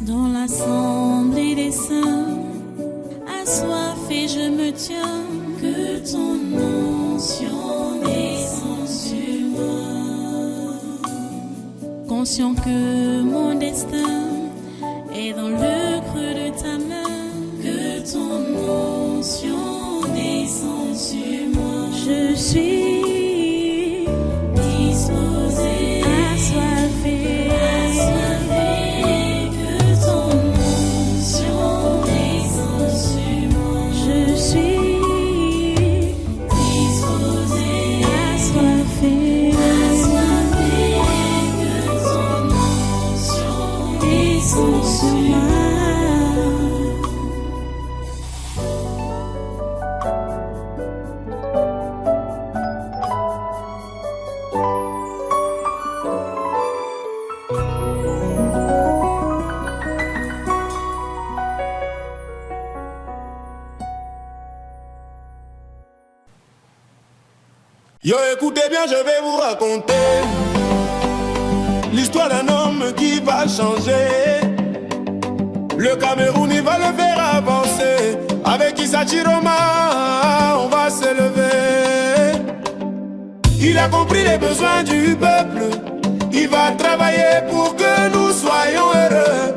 Dans l'assemblée des saints, assoiffé je me tiens, que ton onction descende sur moi. Conscient que mon destin est dans le creux de ta main, que ton onction descende sur moi. Je suis disposé, assoiffé, que ton onction descende sur moi. Je suis disposé, assoiffé, que ton onction descende sur moi. Yo, écoutez bien, je vais vous raconter l'histoire d'un homme qui va changer. Le Cameroun, il va le faire avancer. Avec Issa Chiroma, on va s'élever. Il a compris les besoins du peuple. Il va travailler pour que nous soyons heureux.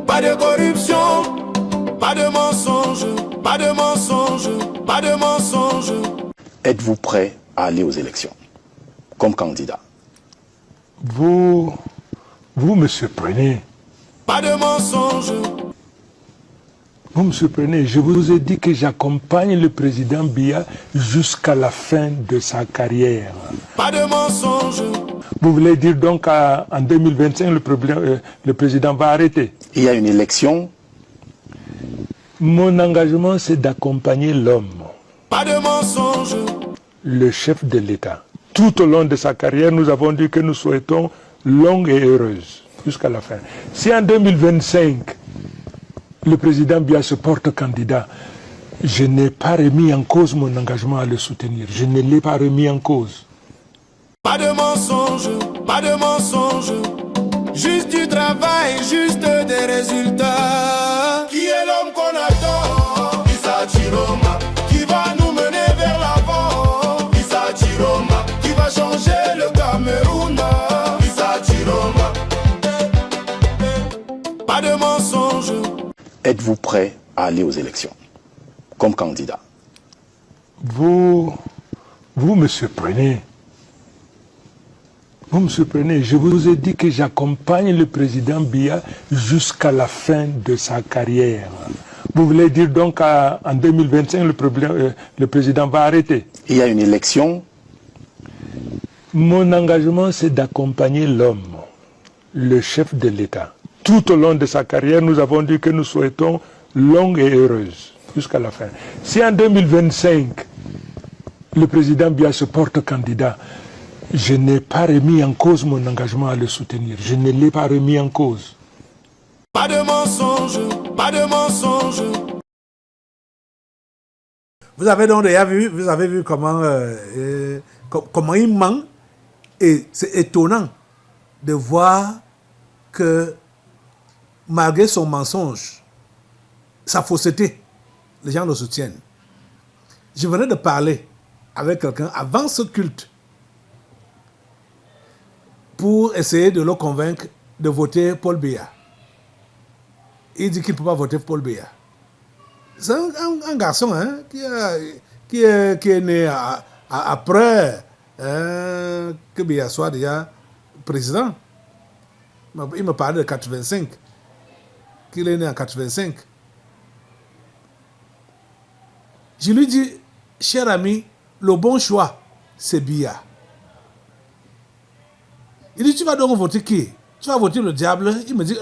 Pas de corruption, pas de mensonges, pas de mensonges, pas de mensonges. Êtes-vous prêt à aller aux élections comme candidat? Vous me surprenez. Pas de mensonges. Vous me surprenez. Je vous ai dit que j'accompagne le président Biya jusqu'à la fin de sa carrière. Pas de mensonges. Vous voulez dire donc qu'en 2025, le président va arrêter? Il y a une élection. Mon engagement, c'est d'accompagner l'homme, Pas de mensonges. le chef de l'État. Tout au long de sa carrière, nous avons dit que nous souhaitons longue et heureuse jusqu'à la fin. Si en 2025, le président Biya se porte candidat, je n'ai pas remis en cause mon engagement à le soutenir. Je ne l'ai pas remis en cause. Pas de mensonges, pas de mensonges. Juste du travail, juste des résultats. Qui est l'homme qu'on attend? Issa Chiroma, qui va nous mener vers l'avant. Issa Chiroma, qui va changer le Cameroun. Issa Chiroma. Pas de mensonges. Êtes-vous prêt à aller aux élections comme candidat? Vous me surprenez. Vous me surprenez. Je vous ai dit que j'accompagne le président Biya jusqu'à la fin de sa carrière. Vous voulez dire donc qu'en 2025, le président va arrêter? Il y a une élection. Mon engagement, c'est d'accompagner l'homme, le chef de l'État. Tout au long de sa carrière, nous avons dit que nous souhaitons longue et heureuse jusqu'à la fin. Si en 2025, le président Biya se porte candidat, je n'ai pas remis en cause mon engagement à le soutenir. Je ne l'ai pas remis en cause. Pas de mensonges, pas de mensonges. Vous avez donc déjà vu, comment, comment il ment. Et c'est étonnant de voir que malgré son mensonge, sa fausseté, les gens le soutiennent. Je venais de parler avec quelqu'un avant ce culte pour essayer de le convaincre de voter Paul Biya. Il dit qu'il ne peut pas voter Paul Biya. C'est un garçon hein, qui est né après que Biya soit déjà président. Il me parlait de 85, qu'il est né en 85. Je lui dis, cher ami, le bon choix, c'est Biya. Il dit, tu vas donc voter qui? Tu vas voter le diable? Il me dit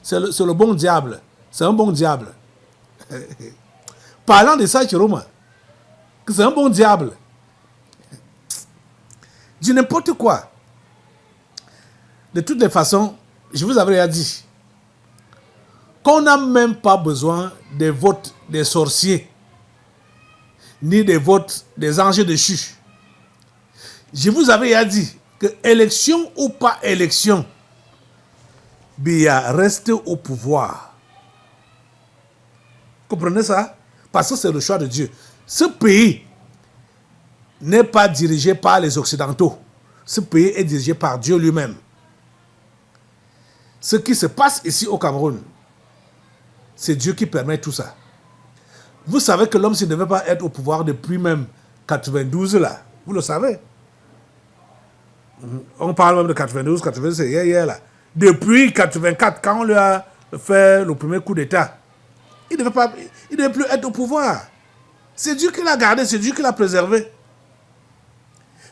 c'est le bon diable. C'est un bon diable. Parlant de ça, Chiroma, que c'est un bon diable. Dis n'importe quoi. De toutes les façons, je vous avais déjà dit qu'on n'a même pas besoin des votes des sorciers, ni des votes des anges déchus. Je vous avais déjà dit que élection ou pas élection, Biya reste au pouvoir. Comprenez ça? Parce que c'est le choix de Dieu. Ce pays n'est pas dirigé par les Occidentaux. Ce pays est dirigé par Dieu lui-même. Ce qui se passe ici au Cameroun, c'est Dieu qui permet tout ça. Vous savez que l'homme, s'il ne devait pas être au pouvoir depuis même 92 là, vous le savez. On parle même de 92, 92, c'est hier là. Depuis 84, quand on lui a fait le premier coup d'État, il ne devait plus être au pouvoir. C'est Dieu qui l'a gardé, c'est Dieu qui l'a préservé.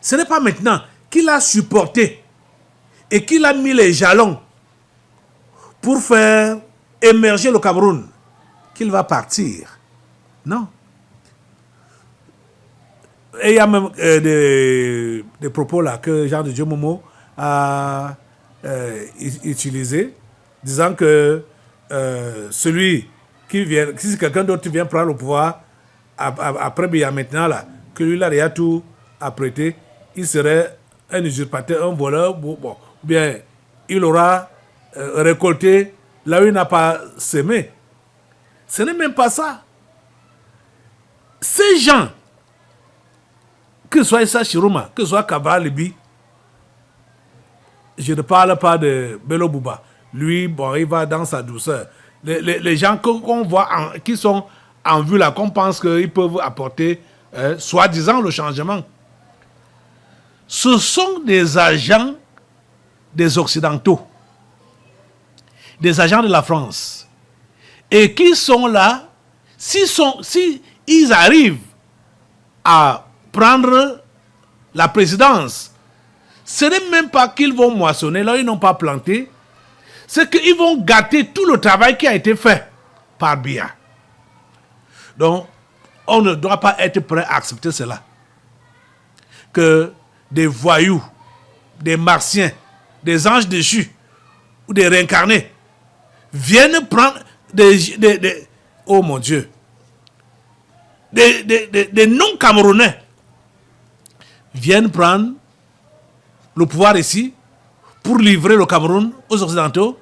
Ce n'est pas maintenant qu'il a supporté et qu'il a mis les jalons pour faire émerger le Cameroun qu'il va partir. Non. Et il y a même des propos là que Jean de Dieu Momo a utilisé, disant que celui qui vient, si quelqu'un d'autre vient prendre le pouvoir après Biya maintenant là, que lui là il a tout apprêté, il serait un usurpateur, un voleur, bon, ou bien il aura récolté là où il n'a pas semé. Ce n'est même pas ça. Ces gens, que ce soit Issa Chiroma, que ce soit Kabra Libi, je ne parle pas de Bello Bouba. Lui, bon, il va dans sa douceur. Les gens qu'on voit, qui sont en vue là, qu'on pense qu'ils peuvent apporter, soi-disant, le changement, ce sont des agents des Occidentaux, des agents de la France, et qui sont là, si ils arrivent à prendre la présidence, ce n'est même pas qu'ils vont moissonner, là ils n'ont pas planté, c'est qu'ils vont gâter tout le travail qui a été fait par Biya. Donc, on ne doit pas être prêt à accepter cela. Que des voyous, des martiens, des anges déchus ou des réincarnés viennent prendre oh mon Dieu, des non-camerounais viennent prendre le pouvoir ici pour livrer le Cameroun aux Occidentaux.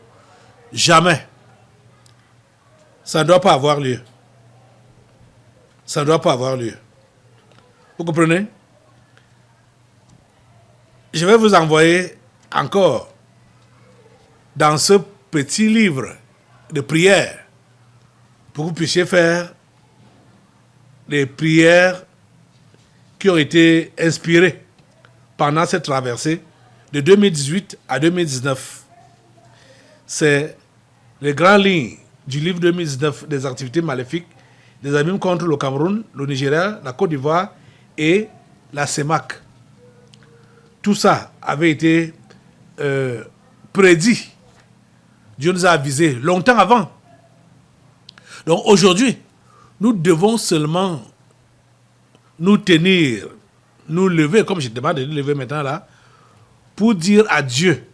Jamais. Ça ne doit pas avoir lieu. Ça ne doit pas avoir lieu. Vous comprenez? Je vais vous envoyer encore dans ce petit livre de prières pour que vous puissiez faire les prières qui ont été inspirées pendant cette traversée de 2018 à 2019. C'est les grandes lignes du livre 2019 des activités maléfiques des abîmes contre le Cameroun, le Nigeria, la Côte d'Ivoire et la CEMAC. Tout ça avait été prédit. Dieu nous a avisés longtemps avant. Donc aujourd'hui, nous devons seulement nous tenir, nous lever, comme je te demande de nous lever maintenant là, pour dire à Dieu,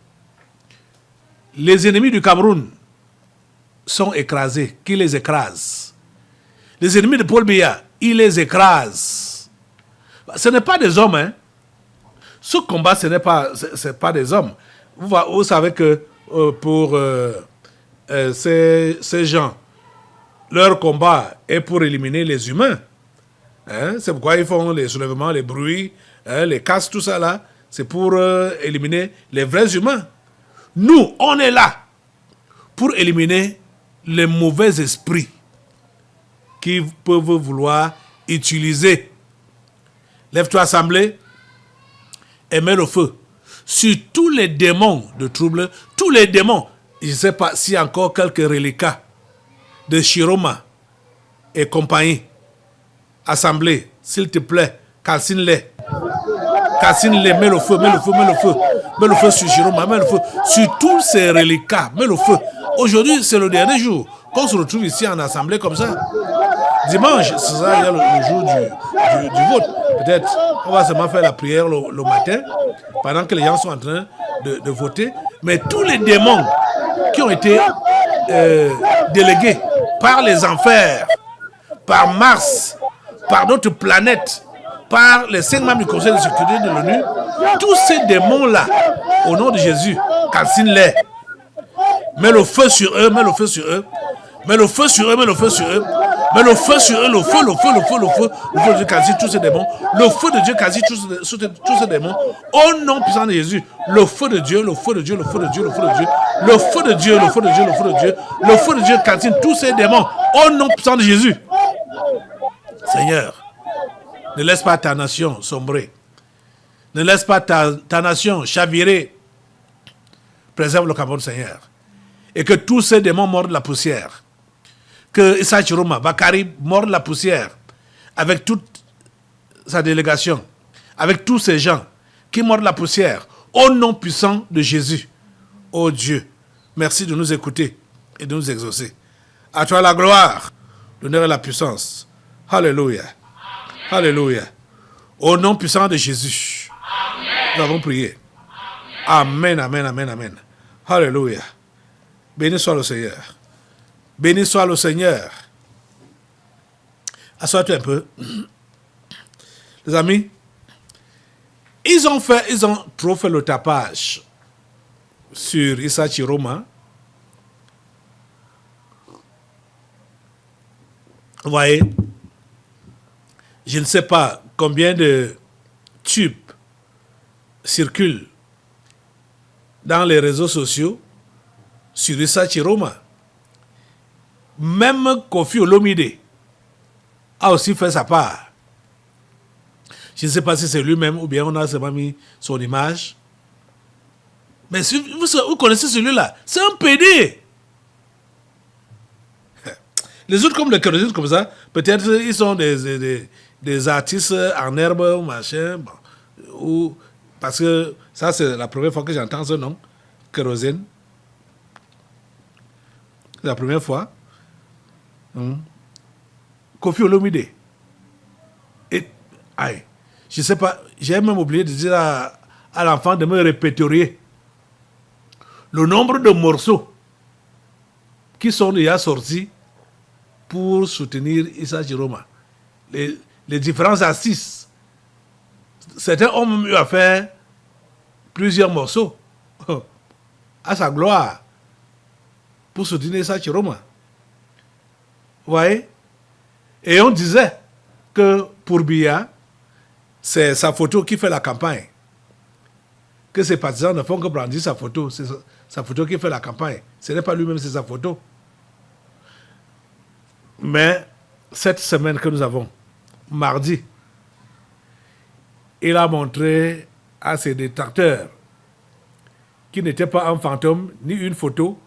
les ennemis du Cameroun sont écrasés, qu'il les écrase. Les ennemis de Paul Biya, il les écrase. Ce n'est pas des hommes, hein. Ce combat, ce n'est pas des hommes. Vous savez que pour ces gens, leur combat est pour éliminer les humains. Hein? C'est pourquoi ils font les soulèvements, les bruits, les casses, tout ça là. C'est pour éliminer les vrais humains. Nous, on est là pour éliminer les mauvais esprits qui peuvent vouloir utiliser. Lève-toi, assemblée, et mets le feu sur tous les démons de trouble, tous les démons. Je ne sais pas s'il y a encore quelques reliquats de Chiroma et compagnie. Assemblée, s'il te plaît, calcine-les. Calcine-les, mets le feu, mets le feu, mets le feu. Mets le feu sur Chiroma, mets le feu sur tous ces reliquats, mets le feu. Aujourd'hui, c'est le dernier jour qu'on se retrouve ici en assemblée comme ça. Dimanche, ce sera le jour du vote. Peut-être on va seulement faire la prière le matin, pendant que les gens sont en train de voter. Mais tous les démons qui ont été délégués par les enfers, par Mars, par d'autres planètes, par les 5 membres du Conseil de sécurité de l'ONU, tous ces démons-là, au nom de Jésus, calcine-les. Mets le feu sur eux, mets le feu sur eux. Mets le feu sur eux, mets le feu sur eux. Mets le feu sur eux, le feu, le feu, le feu, le feu. Le feu de Dieu quasi tous ces démons. Le feu de Dieu quasi tous ces démons. Au nom puissant de Jésus. Le feu de Dieu, le feu de Dieu, le feu de Dieu, le feu de Dieu. Le feu de Dieu, le feu de Dieu, le feu de Dieu. Le feu de Dieu quasi tous ces démons. Au nom puissant de Jésus. Seigneur, ne laisse pas ta nation sombrer. Ne laisse pas ta nation chavirer. Préserve le Cameroun, Seigneur. Et que tous ces démons mordent la poussière. Que Issa Chiroma, Bakari morde la poussière. Avec toute sa délégation. Avec tous ces gens qui mordent la poussière. Au nom puissant de Jésus. Oh Dieu, merci de nous écouter et de nous exaucer. À toi la gloire, l'honneur et la puissance. Alléluia. Alléluia. Au nom puissant de Jésus. Amen. Nous avons prié. Amen, amen, amen, amen. Alléluia. Béni soit le Seigneur. Béni soit le Seigneur. Assois-toi un peu. Les amis, ils ont trop fait le tapage sur Issa Chiroma. Vous voyez, je ne sais pas combien de tubes circulent dans les réseaux sociaux sur Issa Chiroma. Même Kofi Olomide a aussi fait sa part. Je ne sais pas si c'est lui-même ou bien on a seulement mis son image. Mais si vous connaissez celui-là, c'est un PD. Les autres comme les Kérosines comme ça, peut-être ils sont des artistes en herbe ou machin. Bon, ou, parce que ça c'est la première fois que j'entends ce nom, Kérosine. C'est la première fois. Kofi Olomide. Et, aïe, je ne sais pas, j'ai même oublié de dire à l'enfant de me répertorier le nombre de morceaux qui sont déjà sortis pour soutenir Issa Chiroma. Les différents assises. Certains ont même eu à faire plusieurs morceaux à sa gloire pour soutenir Issa Chiroma. Vous voyez? Et on disait que pour Biya, c'est sa photo qui fait la campagne. Que ses partisans ne font que brandir sa photo. C'est sa photo qui fait la campagne. Ce n'est pas lui-même, c'est sa photo. Mais cette semaine que nous avons, mardi, il a montré à ses détracteurs qu'il n'était pas un fantôme ni une photo,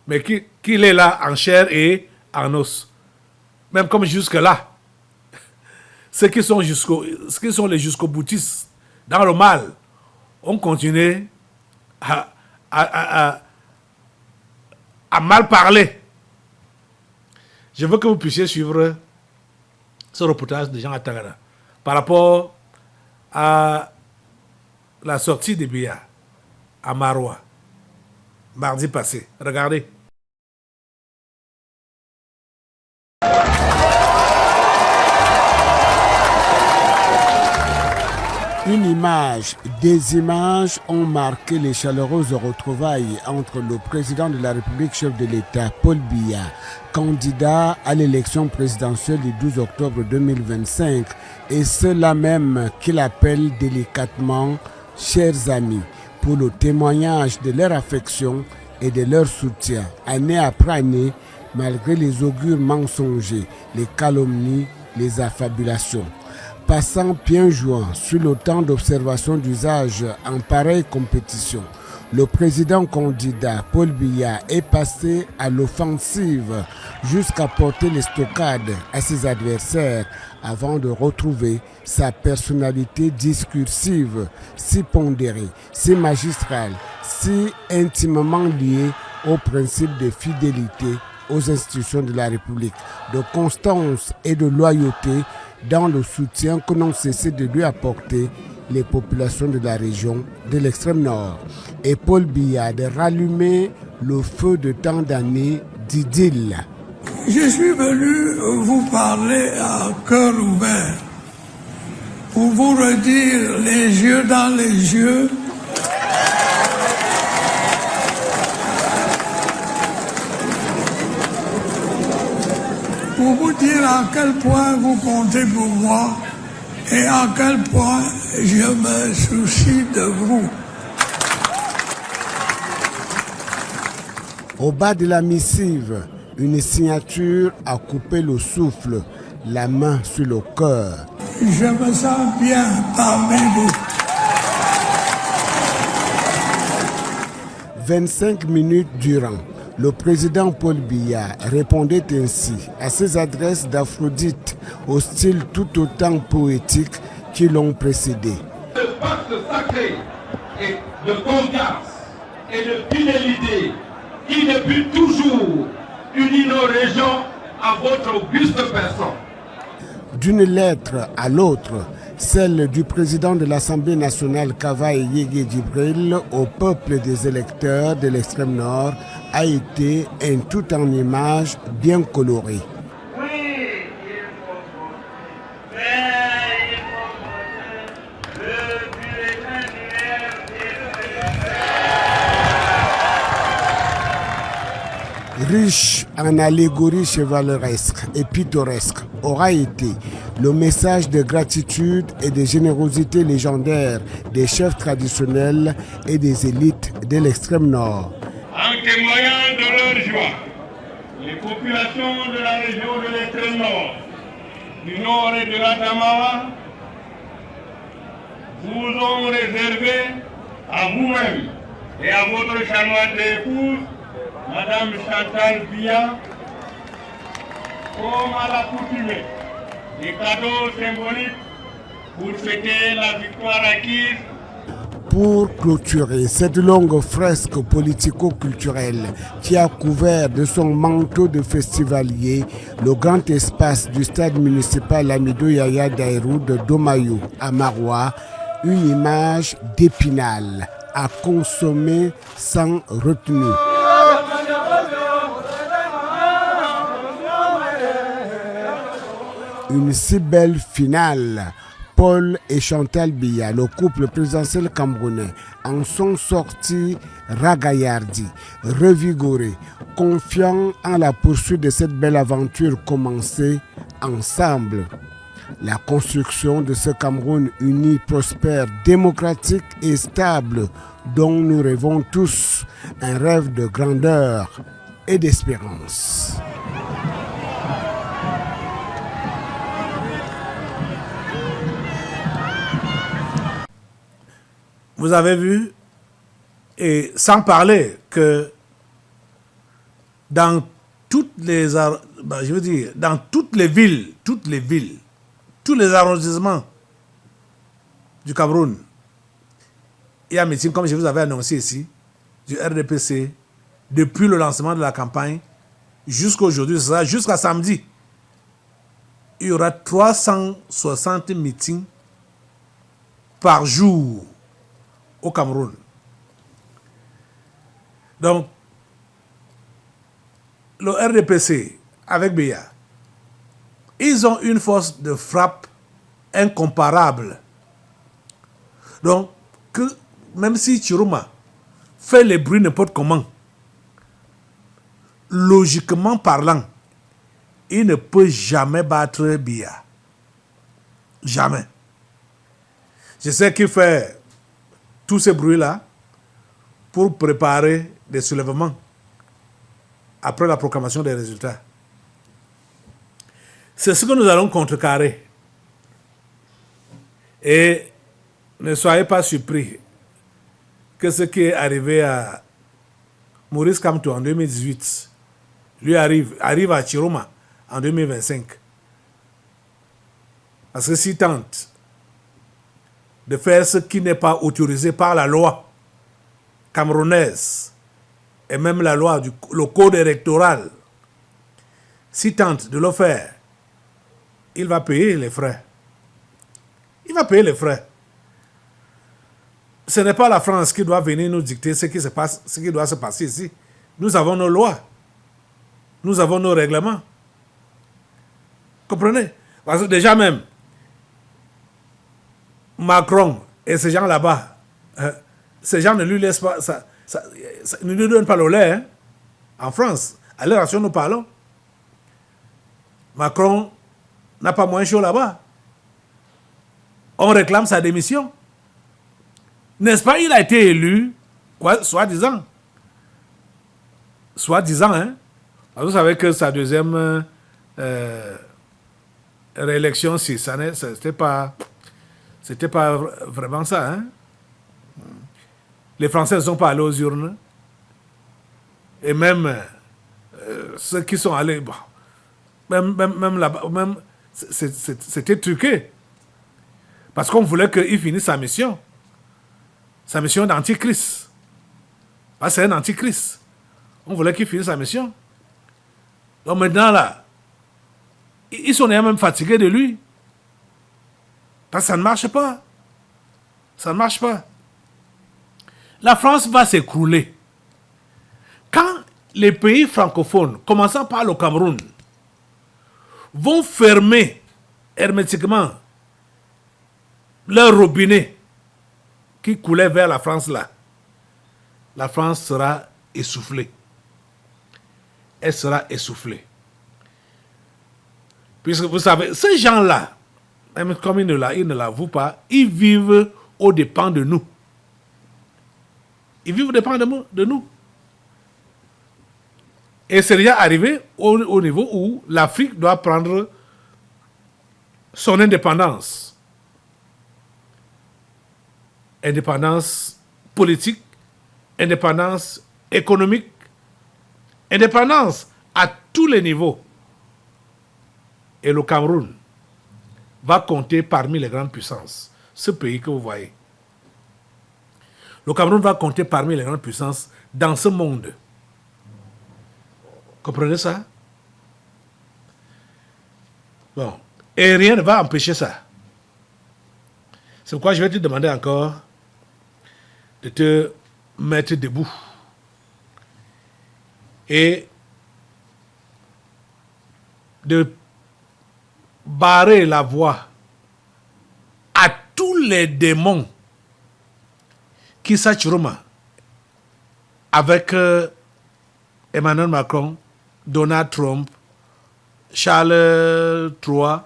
mais qu'il est là en chair et en os. Même comme jusque-là, ceux qui sont les jusqu'au-boutistes dans le mal ont continué à mal parler. Je veux que vous puissiez suivre ce reportage de Jean Atangana par rapport à la sortie de Biya à Maroua, mardi passé. Regardez. Une image, des images ont marqué les chaleureuses retrouvailles entre le président de la République, chef de l'État, Paul Biya, candidat à l'élection présidentielle du 12 octobre 2025, et ceux-là même qu'il appelle délicatement « chers amis » pour le témoignage de leur affection et de leur soutien, année après année, malgré les augures mensongers, les calomnies, les affabulations. Passant bien joint sur le temps d'observation d'usage en pareille compétition, le président candidat Paul Biya est passé à l'offensive jusqu'à porter l'estocade à ses adversaires avant de retrouver sa personnalité discursive, si pondérée, si magistrale, si intimement liée au principe de fidélité aux institutions de la République, de constance et de loyauté dans le soutien que n'ont cessé de lui apporter les populations de la région de l'extrême nord. Et Paul Biya de rallumer le feu de tant d'années d'idylle. Je suis venu vous parler à cœur ouvert, pour vous redire les yeux dans les yeux pour vous dire à quel point vous comptez pour moi et à quel point je me soucie de vous. Au bas de la missive, une signature a coupé le souffle, la main sur le cœur. Je me sens bien parmi vous. 25 minutes durant, le président Paul Biya répondait ainsi à ses adresses d'Aphrodite au style tout autant poétique qui l'ont précédé. Ce pacte sacré et de confiance et de fidélité qui depuis toujours unit nos régions à votre auguste personne. D'une lettre à l'autre, celle du président de l'Assemblée nationale Kavae Yege Djibril au peuple des électeurs de l'extrême nord a été un tout en images bien coloré. Riche en allégories chevaleresques et pittoresques aura été le message de gratitude et de générosité légendaire des chefs traditionnels et des élites de l'extrême nord. En témoignant de leur joie, les populations de la région de l'extrême nord, du nord et de la Damara, vous ont réservé à vous-même et à votre charmante épouse, Madame Chantal Biya, comme à l'accoutumée, des cadeaux symboliques pour fêter la victoire acquise. Pour clôturer cette longue fresque politico-culturelle qui a couvert de son manteau de festivalier le grand espace du stade municipal Amido Yaya Dairou de Domayou à Maroua, une image d'Épinal à consommer sans retenue. Une si belle finale. Paul et Chantal Biya, le couple présidentiel camerounais, en sont sortis ragaillardis, revigorés, confiants en la poursuite de cette belle aventure commencée ensemble. La construction de ce Cameroun uni, prospère, démocratique et stable, dont nous rêvons tous, un rêve de grandeur et d'espérance. Vous avez vu, et sans parler que dans toutes les, dans toutes les villes, tous les arrondissements du Cameroun, il y a un meeting, comme je vous avais annoncé ici, du RDPC, depuis le lancement de la campagne jusqu'à aujourd'hui, jusqu'à samedi. Il y aura 360 meetings par jour au Cameroun. Donc, le RDPC avec Biya, ils ont une force de frappe incomparable. Donc, que même si Chiroma fait les bruits n'importe comment, logiquement parlant, il ne peut jamais battre Biya. Jamais. Je sais qu'il fait tous ces bruits-là pour préparer des soulèvements après la proclamation des résultats. C'est ce que nous allons contrecarrer. Et ne soyez pas surpris que ce qui est arrivé à Maurice Kamto en 2018 lui arrive à Chiroma en 2025. Parce que s'il tente de faire ce qui n'est pas autorisé par la loi camerounaise et même la loi, le code électoral, s'il tente de le faire, il va payer les frais. Il va payer les frais. Ce n'est pas la France qui doit venir nous dicter ce qui se passe, ce qui doit se passer ici. Nous avons nos lois. Nous avons nos règlements. Comprenez? Parce que déjà même, Macron et ces gens là-bas, ces gens ne lui laissent pas, ne lui donnent pas le lait. Hein? En France, à l'heure actuelle, nous parlons. Macron n'a pas moins chaud là-bas. On réclame sa démission. N'est-ce pas, il a été élu, quoi, soi-disant. Soi-disant, hein. Alors, vous savez que sa deuxième réélection, si ça c'était pas vraiment ça, hein. Les Français ne sont pas allés aux urnes. Et même ceux qui sont allés, bon, même là-bas, même c'était truqué. Parce qu'on voulait qu'il finisse sa mission d'antichrist. C'est un antichrist. On voulait qu'il finisse sa mission. Donc maintenant, là, ils sont même fatigués de lui. Parce que ça ne marche pas. Ça ne marche pas. La France va s'écrouler. Quand les pays francophones, commençant par le Cameroun, vont fermer hermétiquement leur robinet qui coulait vers la France là, la France sera essoufflée. Elle sera essoufflée. Puisque vous savez, ces gens-là, même comme ils ne l'avouent pas, ils vivent aux dépens de nous. Ils vivent aux dépens de nous. Et c'est déjà arrivé au niveau où l'Afrique doit prendre son indépendance. Indépendance politique, indépendance économique, indépendance à tous les niveaux. Et le Cameroun va compter parmi les grandes puissances. Ce pays que vous voyez. Le Cameroun va compter parmi les grandes puissances dans ce monde. Comprenez ça? Bon. Et rien ne va empêcher ça. C'est pourquoi je vais te demander encore de te mettre debout et de barrer la voie à tous les démons qui s'achurent avec Emmanuel Macron, Donald Trump, Charles III,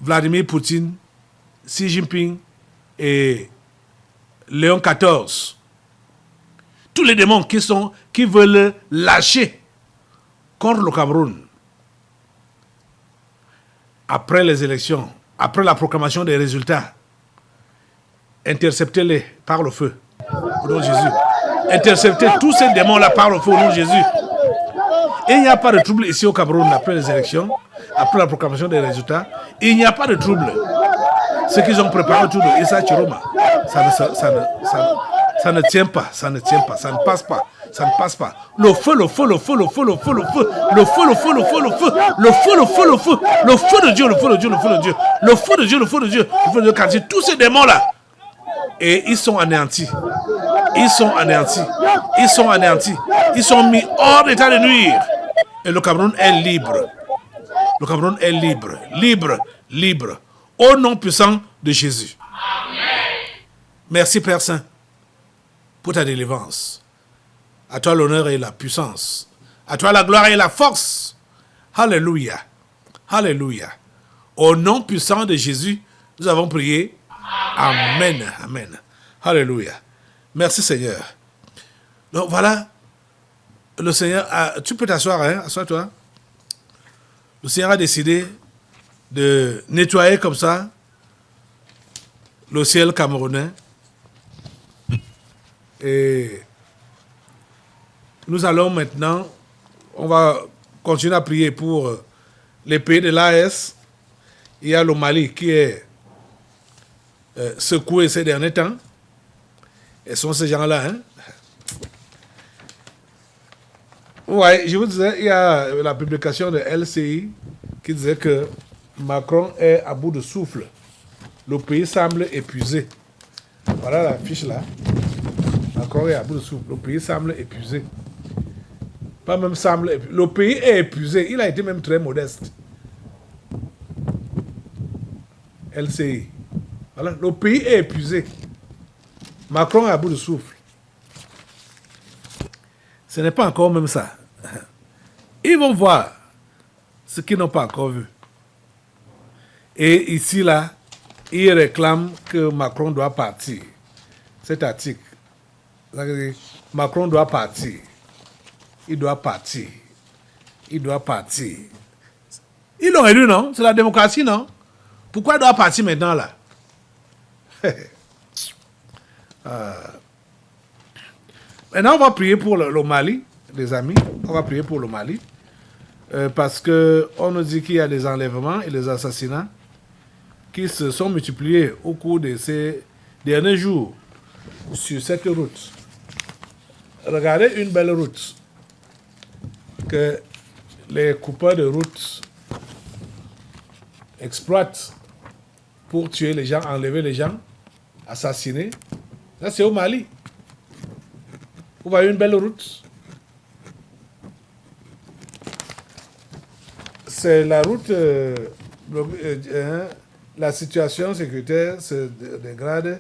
Vladimir Poutine, Xi Jinping et Léon XIV. Tous les démons qui veulent lâcher contre le Cameroun après les élections, après la proclamation des résultats, interceptez-les par le feu au nom de Jésus. Interceptez tous ces démons-là par le feu au nom de Jésus. Et il n'y a pas de trouble ici au Cameroun après les élections, après la proclamation des résultats. Il n'y a pas de trouble. Ce qu'ils ont préparé autour de Issa Chiroma, ça ne tient pas, ça ne tient pas, ça ne passe pas, ça ne passe pas. Le feu, le feu, le feu, le feu, le feu, le feu, le feu, le feu, le feu, le feu, le feu, le feu, le feu, le feu de Dieu, le feu de Dieu, le feu de Dieu, le feu de Dieu, le feu de Dieu, le feu de Dieu, quand tous ces démons-là, et ils sont anéantis. Ils sont anéantis. Ils sont anéantis. Ils sont mis hors d'état de nuire. Et le Cameroun est libre. Le Cameroun est libre. Libre. Libre. Au nom puissant de Jésus. Merci Père Saint pour ta délivrance. À toi l'honneur et la puissance. À toi la gloire et la force. Alléluia. Alléluia. Au nom puissant de Jésus, nous avons prié. Amen. Amen. Alléluia. Merci Seigneur. Donc voilà. Le Seigneur a... Tu peux t'asseoir, hein? Assois-toi. Le Seigneur a décidé de nettoyer comme ça le ciel camerounais. Et nous allons maintenant, on va continuer à prier pour les pays de l'AES. Il y a le Mali qui est secoué ces derniers temps. Et sont ces gens-là, hein? Ouais, je vous disais, il y a la publication de LCI qui disait que Macron est à bout de souffle. Le pays semble épuisé. Voilà la fiche là. Macron est à bout de souffle. Le pays semble épuisé. Pas même semble épuisé. Le pays est épuisé. Il a été même très modeste. LCI. Voilà. Le pays est épuisé. Macron est à bout de souffle. Ce n'est pas encore même ça. Ils vont voir ce qu'ils n'ont pas encore vu. Et ici, là, ils réclament que Macron doit partir. Cet article, Macron doit partir. Il doit partir. Il doit partir. Ils l'ont élu, non? C'est la démocratie, non? Pourquoi il doit partir maintenant, là? Maintenant, on va prier pour le Mali, les amis. On va prier pour le Mali. Parce qu'on nous dit qu'il y a des enlèvements et des assassinats qui se sont multipliés au cours de ces derniers jours sur cette route. Regardez une belle route que les coupeurs de route exploitent pour tuer les gens, enlever les gens, assassiner. Ça, c'est au Mali. Vous voyez une belle route. C'est la route... la situation sécuritaire se dégrade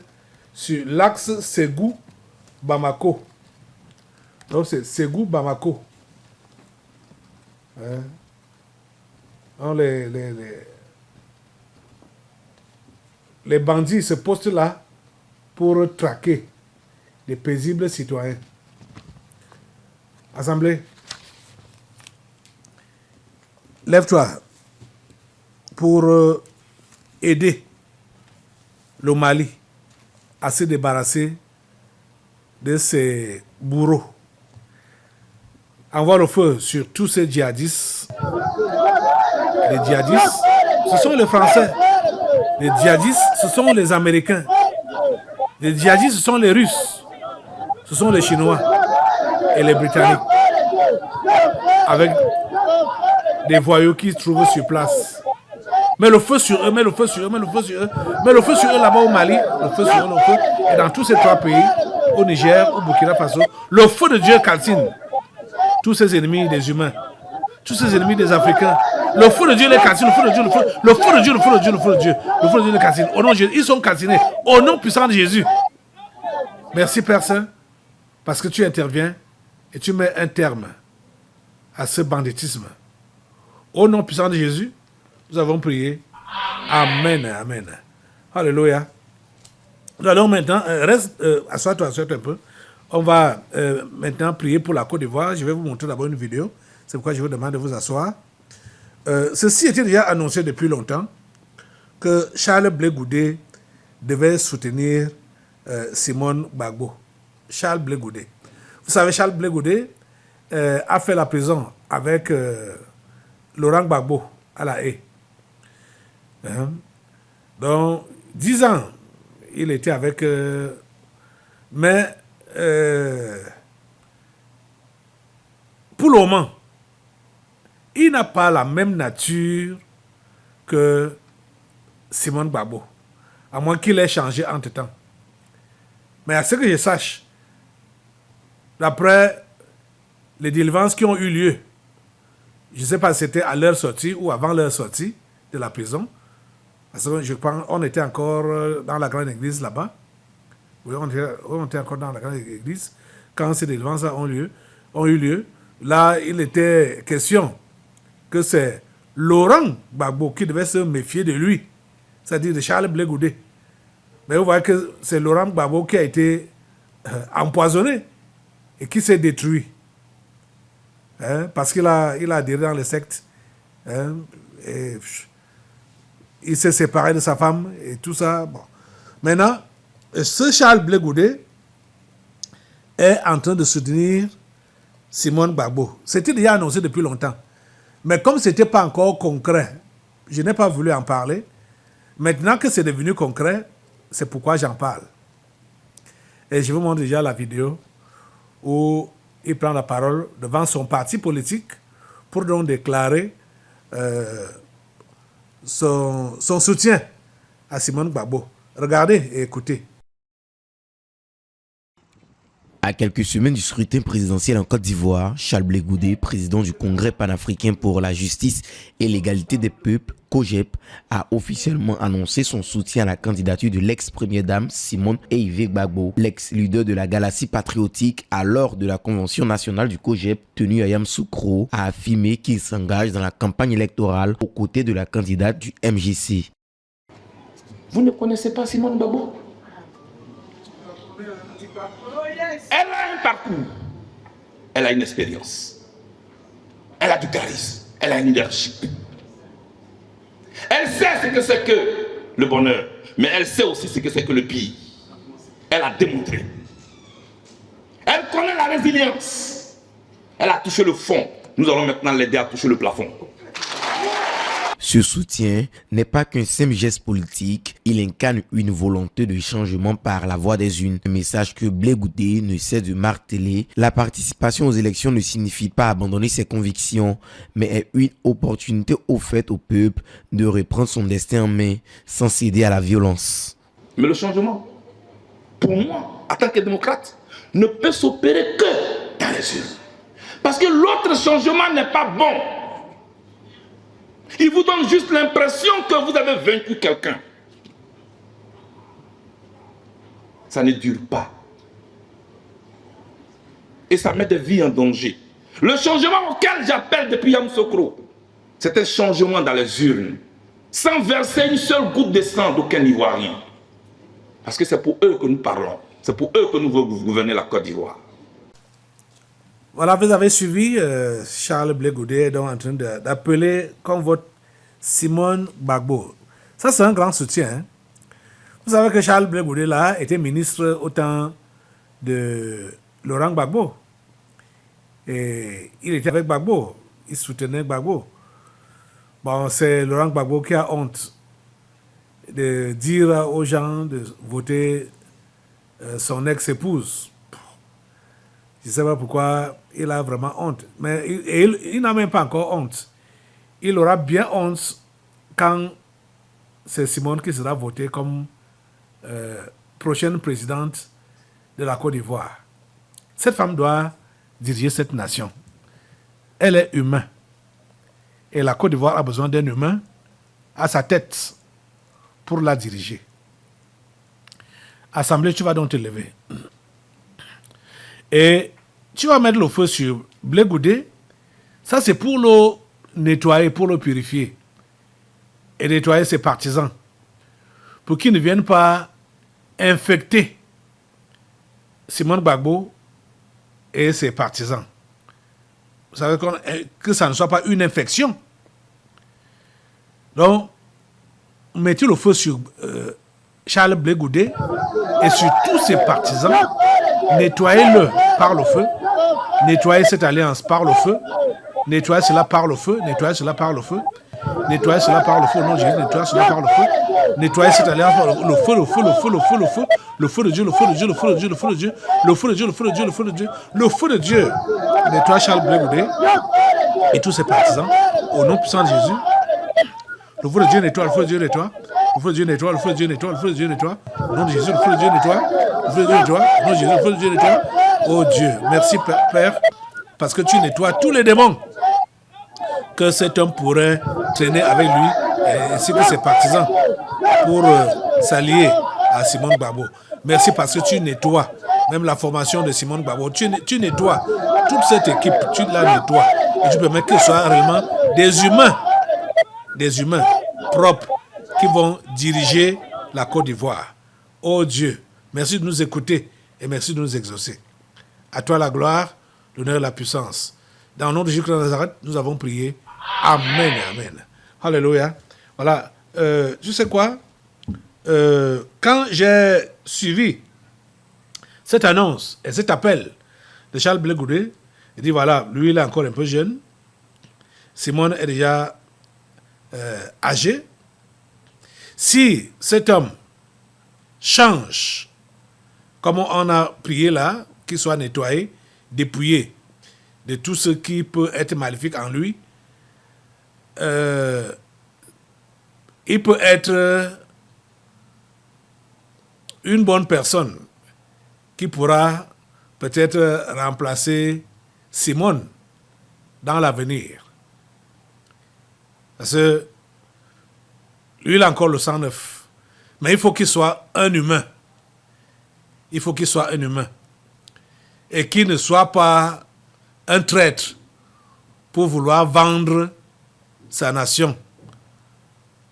sur l'axe Ségou-Bamako. Donc c'est Ségou-Bamako. Les bandits se postent là pour traquer les paisibles citoyens. Assemblée, lève-toi pour aider le Mali à se débarrasser de ces bourreaux. Envoie le feu sur tous ces djihadistes. Les djihadistes, ce sont les Français. Les djihadistes, ce sont les Américains. Les djihadistes, ce sont les Russes. Ce sont les Chinois et les Britanniques. Avec des voyous qui se trouvent sur place. Mets le feu sur eux, mets le feu sur eux, mets le feu sur eux. Mets le feu sur eux là-bas au Mali. Le feu sur eux, le feu. Et dans tous ces trois pays, au Niger, au Burkina Faso, le feu de Dieu calcine tous ces ennemis des humains, tous ces ennemis des Africains. Le feu de Dieu les calcine, le feu de Dieu, le feu de Dieu, le feu de Dieu, le feu de Dieu. Le feu de Dieu les calcine. Au nom de Jésus, ils sont calcinés. Au nom puissant de Jésus. Merci Père Saint, parce que tu interviens et tu mets un terme à ce banditisme. Au nom puissant de Jésus, nous avons prié. Amen, amen. Alléluia. Alors maintenant, assois-toi un peu. On va maintenant prier pour la Côte d'Ivoire. Je vais vous montrer d'abord une vidéo. C'est pourquoi je vous demande de vous asseoir. Ceci était déjà annoncé depuis longtemps que Charles Blé Goudé devait soutenir Simone Gbagbo. Charles Blé Goudé. Vous savez, Charles Blé Goudé a fait la prison avec Laurent Gbagbo à La Haye. Donc, 10 ans, il était avec... mais pour le moment, il n'a pas la même nature que Simone Gbagbo, à moins qu'il ait changé entre-temps. Mais à ce que je sache, d'après les délivrances qui ont eu lieu, je ne sais pas si c'était à leur sortie ou avant leur sortie de la prison, parce que je pense qu'on était encore dans la grande église là-bas. Oui, on était encore dans la grande église quand ces délivrances ont eu lieu. Là, il était question que c'est Laurent Gbagbo qui devait se méfier de lui, c'est-à-dire de Charles Blé Goudé. Mais vous voyez que c'est Laurent Gbagbo qui a été empoisonné et qui s'est détruit. Parce qu'il a adhéré dans les sectes. Et il s'est séparé de sa femme et tout ça. Bon. Maintenant, ce Charles Blé Goudé est en train de soutenir Simone Gbagbo. C'était déjà annoncé depuis longtemps. Mais comme ce n'était pas encore concret, je n'ai pas voulu en parler. Maintenant que c'est devenu concret, c'est pourquoi j'en parle. Et je vous montre déjà la vidéo où il prend la parole devant son parti politique pour donc déclarer son soutien à Simone Gbagbo. Regardez et écoutez. À quelques semaines du scrutin présidentiel en Côte d'Ivoire, Charles Blé Goudé, président du Congrès panafricain pour la justice et l'égalité des peuples, COJEP, a officiellement annoncé son soutien à la candidature de l'ex-première dame Simone Ehivie Gbagbo, l'ex-leader de la Galaxie patriotique, à l'heure de la convention nationale du COJEP tenue à Yamoussoukro, a affirmé qu'il s'engage dans la campagne électorale aux côtés de la candidate du MJC. Vous ne connaissez pas Simone Gbagbo? Elle a un parcours, elle a une expérience, elle a du charisme, elle a un leadership. Elle sait ce que c'est que le bonheur, mais elle sait aussi ce que c'est que le pire. Elle a démontré. Elle connaît la résilience. Elle a touché le fond. Nous allons maintenant l'aider à toucher le plafond. Ce soutien n'est pas qu'un simple geste politique, il incarne une volonté de changement par la voix des urnes. Un message que Blé Goudé ne cesse de marteler. La participation aux élections ne signifie pas abandonner ses convictions, mais est une opportunité offerte au peuple de reprendre son destin en main sans céder à la violence. Mais le changement, pour moi, en tant que démocrate, ne peut s'opérer que dans les urnes. Parce que l'autre changement n'est pas bon. Il vous donne juste l'impression que vous avez vaincu quelqu'un. Ça ne dure pas. Et ça met des vies en danger. Le changement auquel j'appelle depuis Yamoussoukro, c'est un changement dans les urnes, sans verser une seule goutte de sang d'aucun Ivoirien. Parce que c'est pour eux que nous parlons. C'est pour eux que nous voulons gouverner la Côte d'Ivoire. Voilà, vous avez suivi Charles Blé Goudé donc en train d'appeler comme vote Simone Gbagbo. Ça, c'est un grand soutien. Hein. Vous savez que Charles Blé Goudé là était ministre au temps de Laurent Gbagbo. Et il était avec Gbagbo. Il soutenait Gbagbo. Bon, c'est Laurent Gbagbo qui a honte de dire aux gens de voter son ex-épouse. Je ne sais pas pourquoi il a vraiment honte. Mais il n'a même pas encore honte. Il aura bien honte quand c'est Simone qui sera votée comme prochaine présidente de la Côte d'Ivoire. Cette femme doit diriger cette nation. Elle est humaine. Et la Côte d'Ivoire a besoin d'un humain à sa tête pour la diriger. Assemblée, tu vas donc te lever. Et tu vas mettre le feu sur Blé Goudé. Ça, c'est pour le nettoyer, pour le purifier. Et nettoyer ses partisans. Pour qu'ils ne viennent pas infecter Simone Gbagbo et ses partisans. Vous savez que ça ne soit pas une infection. Donc, mettez le feu sur Charles Blé Goudé et sur tous ses partisans. Nettoyez-le par le feu. Nettoyez cette alliance par le feu. Nettoyez cela par le feu. Nettoyez cela par le feu. Nettoyez cela par le feu. Non, Jésus, nettoyez cela par le feu. Nettoyez cette alliance par le feu, le feu, le feu, le feu, le feu. Le feu de Dieu, le feu de Dieu, le feu de Dieu, le feu de Dieu. Le feu de Dieu, le feu de Dieu, le feu de Dieu. Le feu de Dieu. Nettoyez Charles Blé Goudé et tous ses partisans. Au nom puissant de Jésus. Le feu de Dieu nettoie, le feu de Dieu nettoie. Le feu de Dieu nettoie, le feu de Dieu nettoie, le feu de Dieu nettoie. Au nom de Jésus, le feu de Dieu nettoie. Le feu de Dieu nettoie. Au nom de Jésus, le feu de Dieu nettoie. Oh Dieu, merci Père, parce que tu nettoies tous les démons que cet homme pourrait traîner avec lui, ainsi que ses partisans, pour s'allier à Simone Gbagbo. Merci parce que tu nettoies même la formation de Simone Gbagbo. Tu nettoies toute cette équipe, tu la nettoies. Et tu permets que ce soit réellement des humains propres qui vont diriger la Côte d'Ivoire. Oh Dieu, merci de nous écouter et merci de nous exaucer. À toi la gloire, l'honneur et la puissance. Dans le nom de Jésus de Nazareth, nous avons prié. Amen, amen. Alléluia. Voilà. Tu sais quoi? Quand j'ai suivi cette annonce et cet appel de Charles Blé Goudé, il dit voilà, lui il est encore un peu jeune. Simone est déjà âgé. Si cet homme change, comme on a prié là, qu'il soit nettoyé, dépouillé de tout ce qui peut être maléfique en lui, il peut être une bonne personne qui pourra peut-être remplacer Simone dans l'avenir. Parce que lui, il a encore le sang neuf. Mais il faut qu'il soit un humain. Il faut qu'il soit un humain. Et qu'il ne soit pas un traître pour vouloir vendre sa nation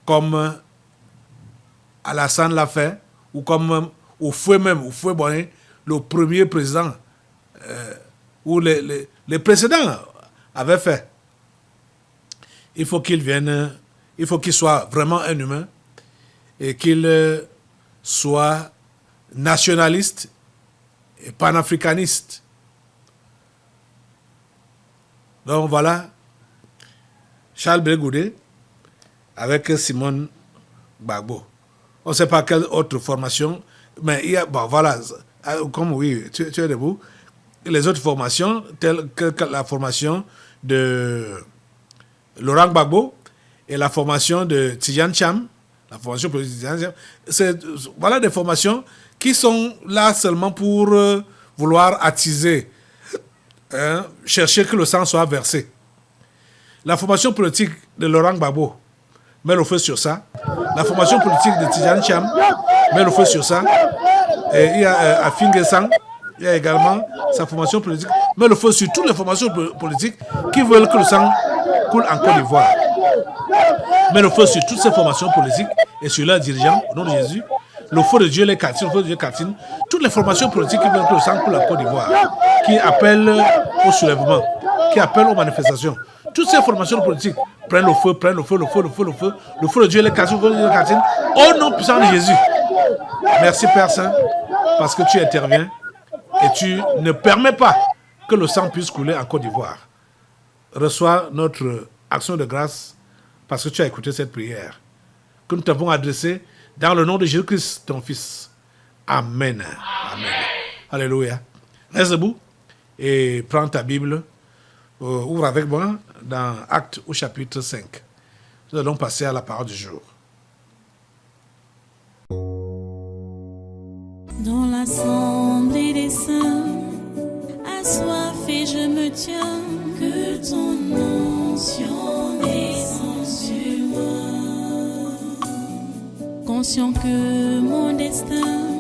comme Alassane l'a fait, ou comme Houphouët Boigny, le premier président, ou les précédents avaient fait. Il faut qu'il vienne, il faut qu'il soit vraiment un humain et qu'il soit nationaliste et panafricaniste. Donc voilà, Charles Blé Goudé avec Simone Gbagbo. On ne sait pas quelle autre formation, mais il y a, bon voilà, comme oui, tu es debout. Les autres formations, telles que la formation de Laurent Gbagbo et la formation de Tidjane Thiam, la formation politique de Tidjane Thiam, c'est voilà des formations qui sont là seulement pour vouloir attiser, chercher que le sang soit versé. La formation politique de Laurent Gbagbo met le feu sur ça. La formation politique de Tidjane Thiam met le feu sur ça. Et il y a Afin Guessang, il y a également sa formation politique, met le feu sur toutes les formations politiques qui veulent que le sang coule en Côte d'Ivoire. Met le feu sur toutes ces formations politiques et sur leurs dirigeants, au nom de Jésus. Le feu de Dieu les catine, le feu de Dieu catine. Toutes les formations politiques qui veulent que le sang coule en Côte d'Ivoire, qui appellent au soulèvement, qui appellent aux manifestations. Toutes ces formations politiques prennent le feu, le feu de Dieu les catine, le feu de Dieu les catine, au nom puissant de Jésus. Merci Père Saint, parce que tu interviens et tu ne permets pas que le sang puisse couler en Côte d'Ivoire. Reçois notre action de grâce parce que tu as écouté cette prière que nous t'avons adressée dans le nom de Jésus-Christ, ton Fils. Amen. Amen. Alléluia. Reste debout et prends ta Bible. Ouvre avec moi dans Actes au chapitre 5. Nous allons passer à la parole du jour. Dans l'assemblée des saints, assoiffé je me tiens, que ton onction descend sur moi. Conscient que mon destin